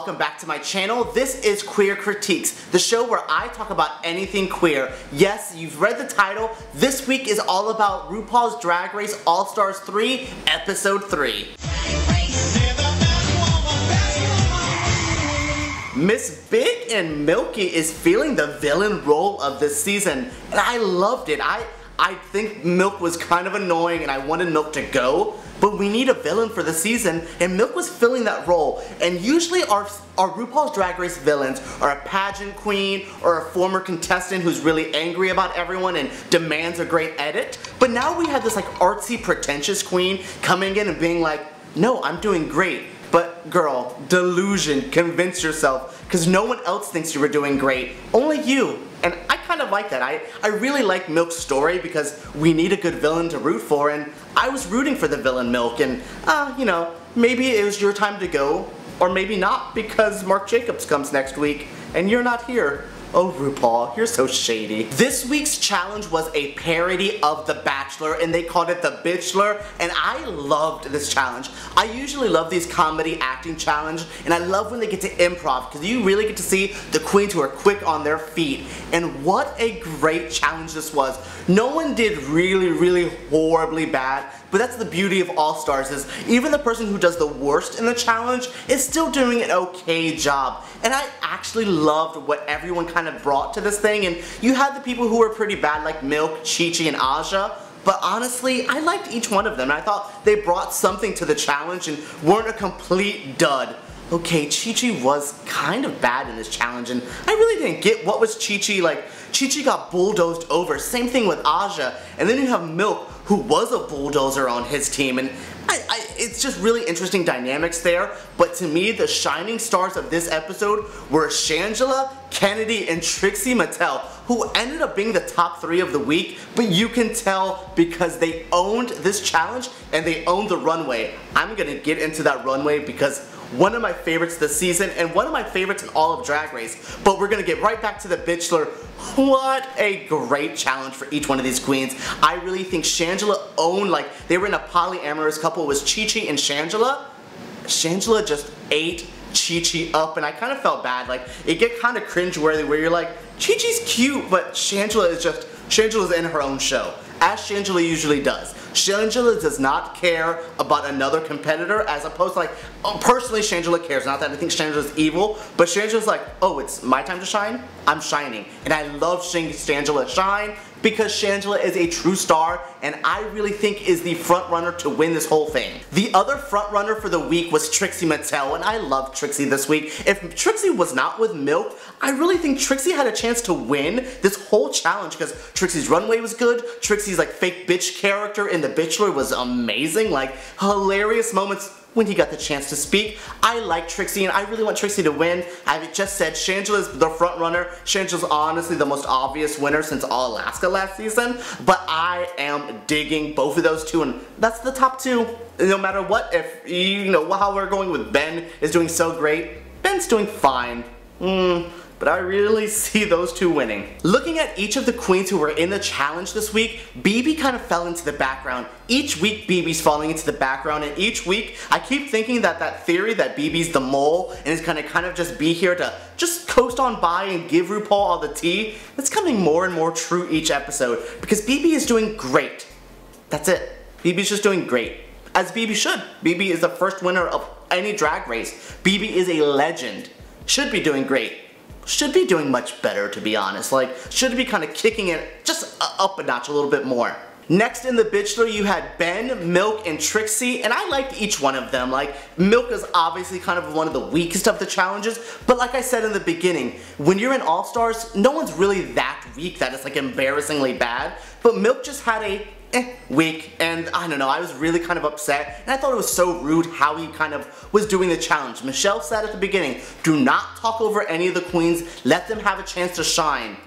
welcome back to my channel. This is Queer Critiques, the show where I talk about anything queer. Yes, you've read the title. This week is all about RuPaul's Drag Race All-Stars 3, Episode 3. Miss Big and Milky is feeling the villain role of this season, and I loved it. I think Milk was kind of annoying and I wanted Milk to go, but we need a villain for the season, and Milk was filling that role. And usually our RuPaul's Drag Race villains are a pageant queen or a former contestant who's really angry about everyone and demands a great edit. But now we have this like artsy, pretentious queen coming in and being like, no, I'm doing great. But girl, delusion, convince yourself, because no one else thinks you were doing great, only you. And I kind of like that. I really like Milk's story because we need a good villain to root for, and I was rooting for the villain Milk, and you know, maybe it was your time to go, or maybe not, because Marc Jacobs comes next week and you're not here. Oh, RuPaul, you're so shady. This week's challenge was a parody of The Bachelor, and they called it the Bitchelor, and I loved this challenge. I usually love these comedy acting challenge, and I love when they get to improv, because you really get to see the queens who are quick on their feet. And what a great challenge this was. No one did really horribly bad, but that's the beauty of All-Stars, is even the person who does the worst in the challenge is still doing an okay job. And I actually loved what everyone kind of brought to this thing, and you had the people who were pretty bad like Milk, Chi-Chi, and Aja, but honestly, I liked each one of them, and I thought they brought something to the challenge and weren't a complete dud. Okay, Chi-Chi was kind of bad in this challenge, and I really didn't get what was Chi-Chi like. Chi-Chi got bulldozed over, same thing with Aja, and then you have Milk, who was a bulldozer on his team, and it's just really interesting dynamics there. But to me, the shining stars of this episode were Shangela, Kennedy, and Trixie Mattel, who ended up being the top 3 of the week, but you can tell because they owned this challenge and they owned the runway. I'm gonna get into that runway because one of my favorites this season and one of my favorites in all of Drag Race. But we're gonna get right back to the Bitchelor. What a great challenge for each one of these queens. I really think Shangela owned, like, they were in a polyamorous couple. It was Chi-Chi and Shangela. Shangela just ate Chi-Chi up, and I kind of felt bad. Like, it get kind of cringeworthy where you're like, Chi-Chi's cute, but Shangela's in her own show, as Shangela usually does. Shangela does not care about another competitor, as opposed to like, oh, personally Shangela cares. Not that I think Shangela's evil, but Shangela's like, oh, it's my time to shine? I'm shining. And I love seeing Shangela shine because Shangela is a true star, and I really think is the front runner to win this whole thing. The other front runner for the week was Trixie Mattel, and I love Trixie this week. If Trixie was not with Milk, I really think Trixie had a chance to win this whole challenge because Trixie's runway was good, Trixie's like fake bitch character in The Bitchelor was amazing, like hilarious moments when he got the chance to speak. I like Trixie, and I really want Trixie to win. I just said Shangela's the front runner. Shangela's honestly the most obvious winner since All Alaska last season, but I am digging both of those two, and that's the top 2. No matter what, if you know how we're going with Ben is doing so great, Ben's doing fine. But I really see those 2 winning. Looking at each of the queens who were in the challenge this week, BB kind of fell into the background. Each week BB's falling into the background, and each week I keep thinking that theory that BB's the mole and is gonna kind of just be here to just coast on by and give RuPaul all the tea, it's coming more and more true each episode because BB is doing great. That's it. BB's just doing great. As BB should. BB is the first winner of any Drag Race. BB is a legend. Should be doing great. Should be doing much better, to be honest. Like, should be kind of kicking it just up a notch a little bit more. Next in the Bitchelor, you had Ben, Milk, and Trixie, and I liked each one of them. Like, Milk is obviously kind of one of the weakest of the challenges, but like I said in the beginning, when you're in All-Stars, no one's really that weak that it's like embarrassingly bad, but Milk just had a week, and I don't know, I was really kind of upset, and I thought it was so rude how he kind of was doing the challenge. Michelle said at the beginning, do not talk over any of the queens, let them have a chance to shine.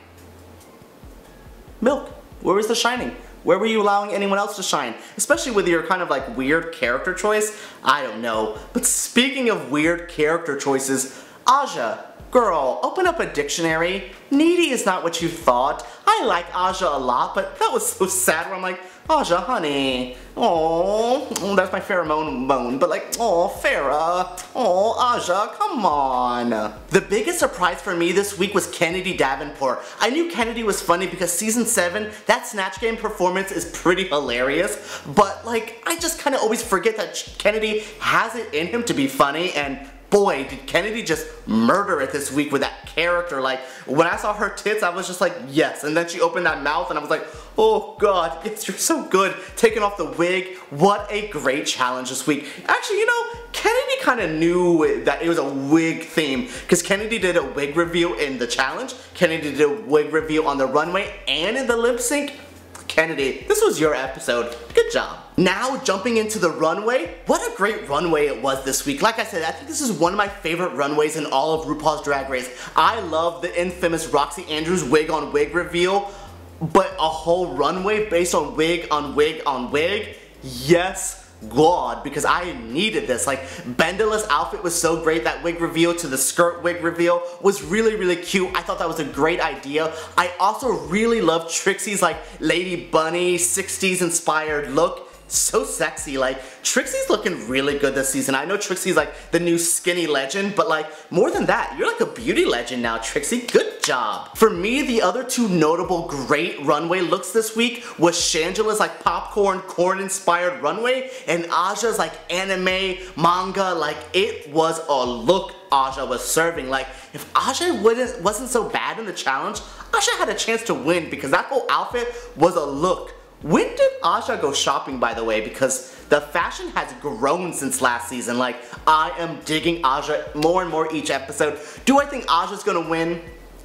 Milk, where was the shining? Where were you allowing anyone else to shine? Especially with your kind of like weird character choice? I don't know. But speaking of weird character choices, Aja, girl, open up a dictionary. Needy is not what you thought. I like Aja a lot, but that was so sad where I'm like, Aja, honey. Oh, that's my pheromone moan. But like, oh, Farrah. Oh, Aja, come on. The biggest surprise for me this week was Kennedy Davenport. I knew Kennedy was funny because season 7, that Snatch Game performance is pretty hilarious. But like, I just kind of always forget that Kennedy has it in him to be funny, and boy, did Kennedy just murder it this week with that character. Like, when I saw her tits, I was just like, yes. And then she opened that mouth and I was like, oh God, yes, you're so good. Taking off the wig, what a great challenge this week. Actually, you know, Kennedy kind of knew that it was a wig theme because Kennedy did a wig reveal in the challenge. Kennedy did a wig reveal on the runway and in the lip sync. Kennedy, this was your episode. Good job. Now jumping into the runway, what a great runway it was this week. Like I said, I think this is one of my favorite runways in all of RuPaul's Drag Race. I love the infamous Roxy Andrews wig on wig reveal, but a whole runway based on wig on wig on wig, yes, God, because I needed this. Like, Bendela's outfit was so great. That wig reveal to the skirt wig reveal was really, really cute. I thought that was a great idea. I also really love Trixie's like Lady Bunny 60s inspired look. So sexy. Like, Trixie's looking really good this season. I know Trixie's like the new skinny legend, but like, more than that, you're like a beauty legend now, Trixie. Good job. For me, the other two notable great runway looks this week was Shangela's like popcorn corn inspired runway and Aja's like anime manga. Like, it was a look Aja was serving. Like, if Aja wasn't so bad in the challenge, Aja had a chance to win because that whole outfit was a look. When did Aja go shopping, by the way? Because the fashion has grown since last season. Like, I am digging Aja more and more each episode. Do I think Aja's gonna win?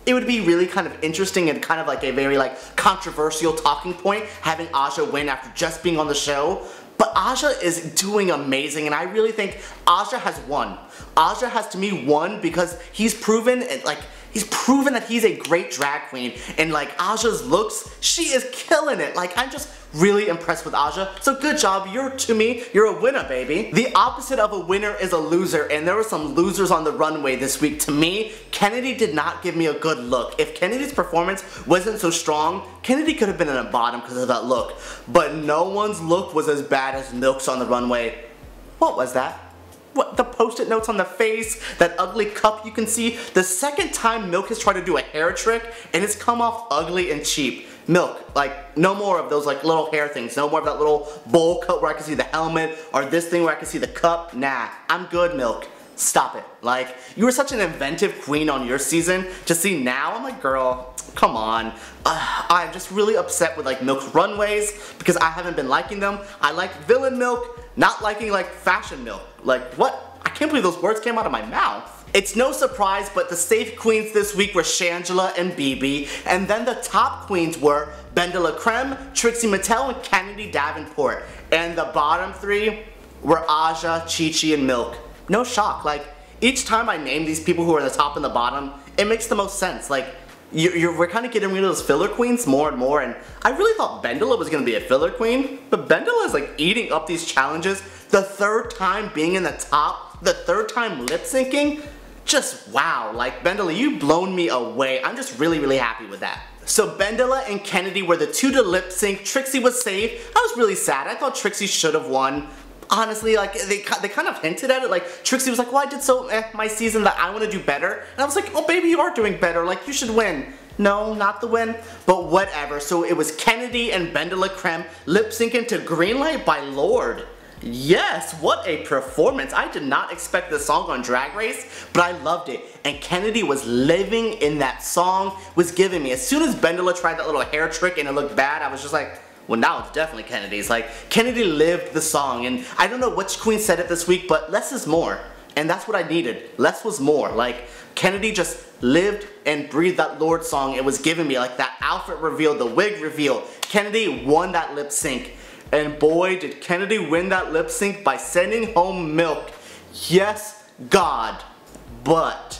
It would be really kind of interesting and kind of like a very like controversial talking point having Aja win after just being on the show. But Aja is doing amazing, and I really think Aja has won. Aja has to me won because he's proven that he's a great drag queen, and like Aja's looks, she is killing it. Like, I'm just really impressed with Aja. So good job, to me, you're a winner, baby. The opposite of a winner is a loser, and there were some losers on the runway this week. To me, Kennedy did not give me a good look. If Kennedy's performance wasn't so strong, Kennedy could have been in the bottom because of that look. But no one's look was as bad as Milk's on the runway. What was that? What, the post-it notes on the face, that ugly cup you can see. The second time Milk has tried to do a hair trick and it's come off ugly and cheap. Milk, like, no more of those like little hair things. No more of that little bowl cut where I can see the helmet or this thing where I can see the cup. Nah, I'm good, Milk. Stop it. Like, you were such an inventive queen on your season. To see now, I'm like, girl, come on. I'm just really upset with like Milk's runways because I haven't been liking them. I like villain Milk, not liking like fashion Milk. Like, what? I can't believe those words came out of my mouth. It's no surprise, but the safe queens this week were Shangela and BB, and then the top queens were Bendela Creme, Trixie Mattel, and Kennedy Davenport. And the bottom three were Aja, Chi-Chi, and Milk. No shock. Like, each time I name these people who are the top and the bottom, it makes the most sense. Like, we're kind of getting rid of those filler queens more and more, and I really thought Bendela was going to be a filler queen, but Bendela is like eating up these challenges. The third time being in the top, the third time lip syncing, just wow. Like, Bendela, you've blown me away. I'm just really, really happy with that. So Bendela and Kennedy were the two to lip sync. Trixie was safe. I was really sad. I thought Trixie should have won. Honestly, like, they kind of hinted at it. Like, Trixie was like, well, I did so my season that I want to do better. And I was like, oh, baby, you are doing better. Like, you should win. No, not the win, but whatever. So it was Kennedy and Bendela Creme lip syncing to Green Light by Lorde. Yes, what a performance. I did not expect this song on Drag Race, but I loved it. And Kennedy was living in that song, was giving me. As soon as Bendela tried that little hair trick and it looked bad, I was just like, well, now it's definitely Kennedy's. Like, Kennedy lived the song, and I don't know which queen said it this week, but less is more. And that's what I needed. Less was more. Like, Kennedy just lived and breathed that Lorde song. It was giving me, like, that outfit reveal, the wig reveal. Kennedy won that lip sync. And boy, did Kennedy win that lip sync by sending home Milk. Yes, God. But,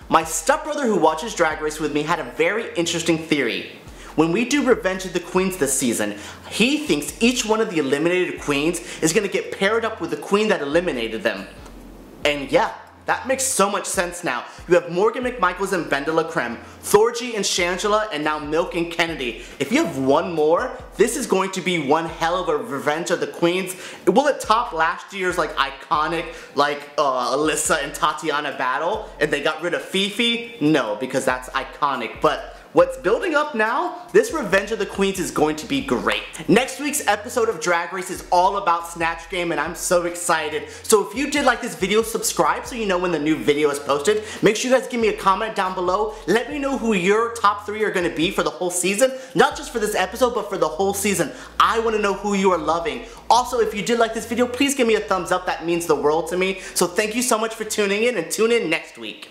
my stepbrother who watches Drag Race with me had a very interesting theory. When we do Revenge of the Queens this season, he thinks each one of the eliminated queens is going to get paired up with the queen that eliminated them. And yeah, That makes so much sense now. You have Morgan McMichaels and Bendela Creme, Thorgy and Shangela, and now Milk and Kennedy. If you have one more, this is going to be one hell of a Revenge of the Queens. Will it top last year's like iconic Alyssa and Tatiana battle and they got rid of Fifi? No, because that's iconic. But what's building up now, this Revenge of the Queens is going to be great. Next week's episode of Drag Race is all about Snatch Game and I'm so excited. So if you did like this video, subscribe so you know when the new video is posted. Make sure you guys give me a comment down below. Let me know who your top 3 are going to be for the whole season. Not just for this episode, but for the whole season. I want to know who you are loving. Also, if you did like this video, please give me a thumbs up. That means the world to me. So thank you so much for tuning in and tune in next week.